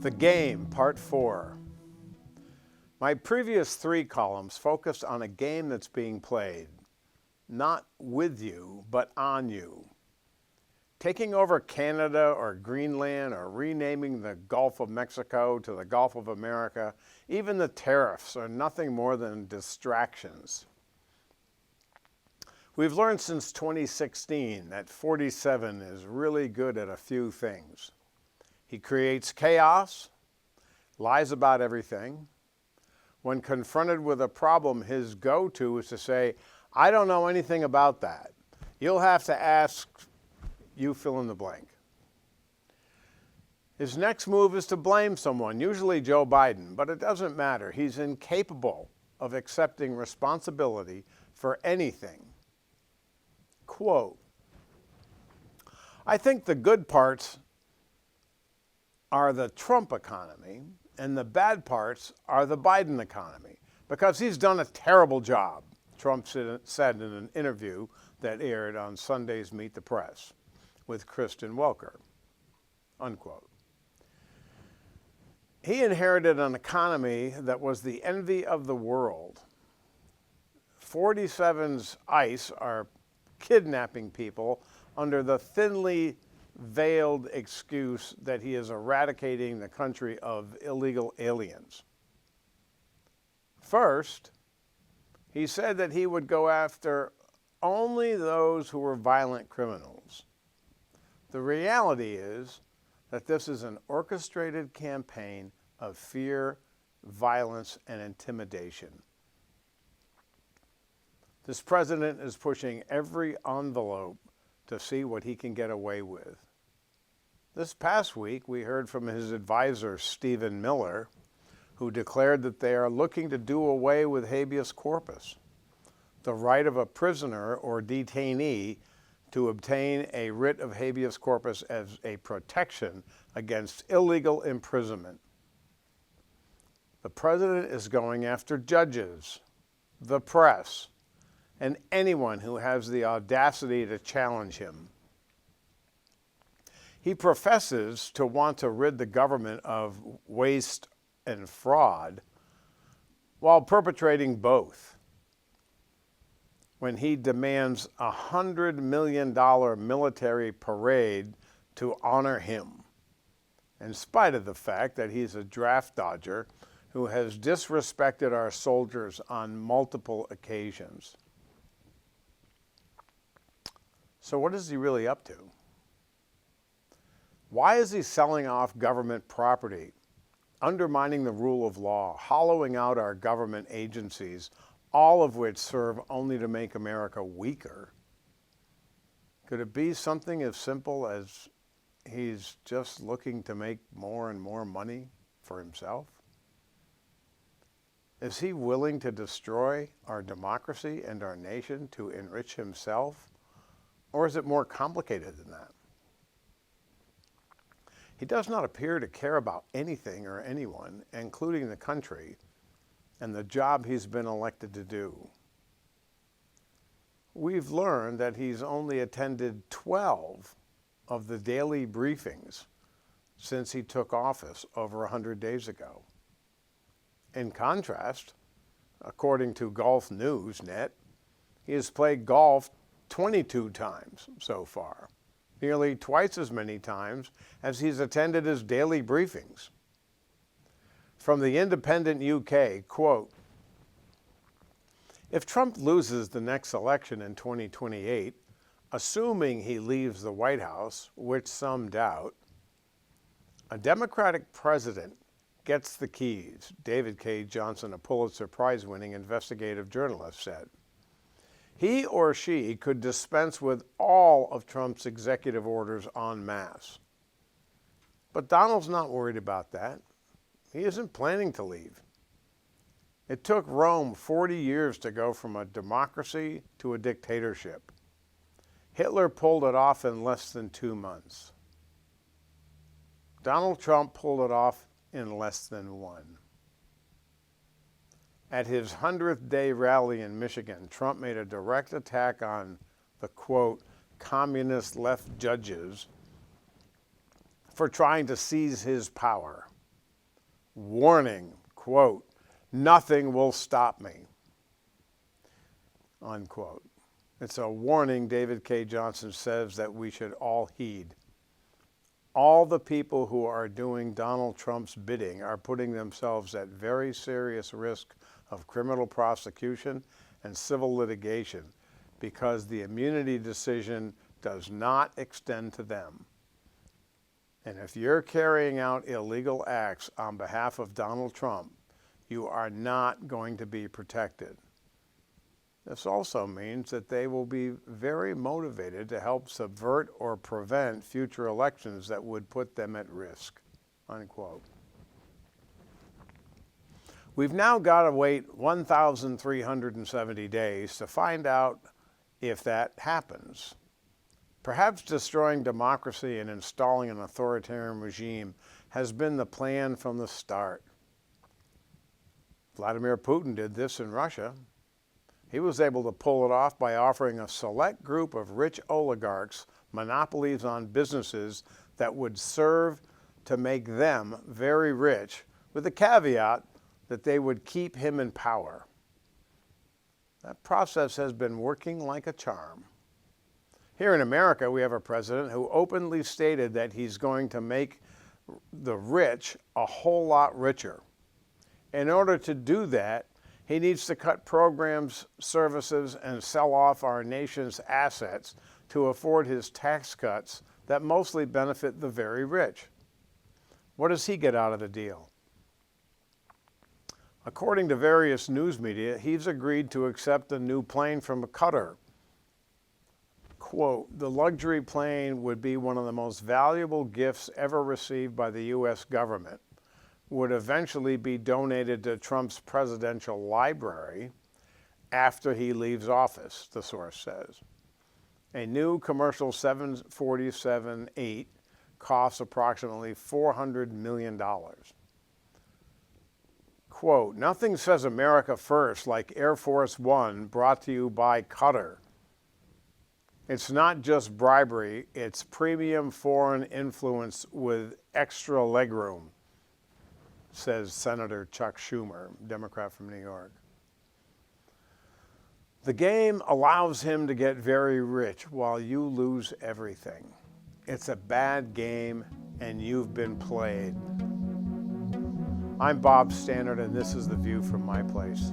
The Game, Part 4. My previous 3 columns focused on a game that's being played, not with you, but on you. Taking over Canada or Greenland or renaming the Gulf of Mexico to the Gulf of America, even the tariffs are nothing more than distractions. We've learned since 2016 that 47 is really good at a few things. He creates chaos, lies about everything. When confronted with a problem, his go-to is to say, I don't know anything about that. You'll have to ask, you fill in the blank. His next move is to blame someone, usually Joe Biden, but it doesn't matter. He's incapable of accepting responsibility for anything. Quote, I think the good parts are the Trump economy and the bad parts are the Biden economy because he's done a terrible job, Trump said in an interview that aired on Sunday's Meet the Press with Kristen Welker, unquote. He inherited an economy that was the envy of the world. 47's ICE are kidnapping people under the thinly veiled excuse that he is eradicating the country of illegal aliens. First, he said that he would go after only those who were violent criminals. The reality is that this is an orchestrated campaign of fear, violence, and intimidation. This president is pushing every envelope to see what he can get away with. This past week, we heard from his advisor, Stephen Miller, who declared that they are looking to do away with habeas corpus, the right of a prisoner or detainee to obtain a writ of habeas corpus as a protection against illegal imprisonment. The president is going after judges, the press, and anyone who has the audacity to challenge him. He professes to want to rid the government of waste and fraud while perpetrating both. When he demands a $100 million military parade to honor him, in spite of the fact that he's a draft dodger who has disrespected our soldiers on multiple occasions. So what is he really up to? Why is he selling off government property, undermining the rule of law, hollowing out our government agencies, all of which serve only to make America weaker? Could it be something as simple as he's just looking to make more and more money for himself? Is he willing to destroy our democracy and our nation to enrich himself? Or is it more complicated than that? He does not appear to care about anything or anyone, including the country and the job he's been elected to do. We've learned that he's only attended 12 of the daily briefings since he took office over 100 days ago. In contrast, according to Golf News.net, he has played golf 22 times so far, nearly twice as many times as he's attended his daily briefings. From the Independent UK, quote, if Trump loses the next election in 2028, assuming he leaves the White House, which some doubt, a Democratic president gets the keys, David K. Johnson, a Pulitzer Prize-winning investigative journalist, said. He or she could dispense with all of Trump's executive orders en masse. But Donald's not worried about that. He isn't planning to leave. It took Rome 40 years to go from a democracy to a dictatorship. Hitler pulled it off in less than 2 months. Donald Trump pulled it off in less than 1. At his 100th day rally in Michigan, Trump made a direct attack on the, quote, communist left judges for trying to seize his power. warning, quote, "Nothing will stop me," unquote. It's a warning David K. Johnson says that we should all heed. All the people who are doing Donald Trump's bidding are putting themselves at very serious risk of criminal prosecution and civil litigation because the immunity decision does not extend to them. And if you're carrying out illegal acts on behalf of Donald Trump, you are not going to be protected. This also means that they will be very motivated to help subvert or prevent future elections that would put them at risk, unquote. We've now got to wait 1,370 days to find out if that happens. Perhaps destroying democracy and installing an authoritarian regime has been the plan from the start. Vladimir Putin did this in Russia. He was able to pull it off by offering a select group of rich oligarchs monopolies on businesses that would serve to make them very rich, with the caveat that they would keep him in power. That process has been working like a charm. Here in America, we have a president who openly stated that he's going to make the rich a whole lot richer. In order to do that, he needs to cut programs, services, and sell off our nation's assets to afford his tax cuts that mostly benefit the very rich. What does he get out of the deal? According to various news media, he's agreed to accept a new plane from Qatar. Quote, "The luxury plane would be one of the most valuable gifts ever received by the U.S. government, would eventually be donated to Trump's presidential library after he leaves office," the source says. A new commercial 747-8 costs approximately $400 million. Quote, "Nothing says America first like Air Force One, brought to you by Qatar. It's not just bribery, it's premium foreign influence with extra legroom," says Senator Chuck Schumer, Democrat from New York. The game allows him to get very rich while you lose everything. It's a bad game, and you've been played. I'm Bob Stannard, and this is The View from my place.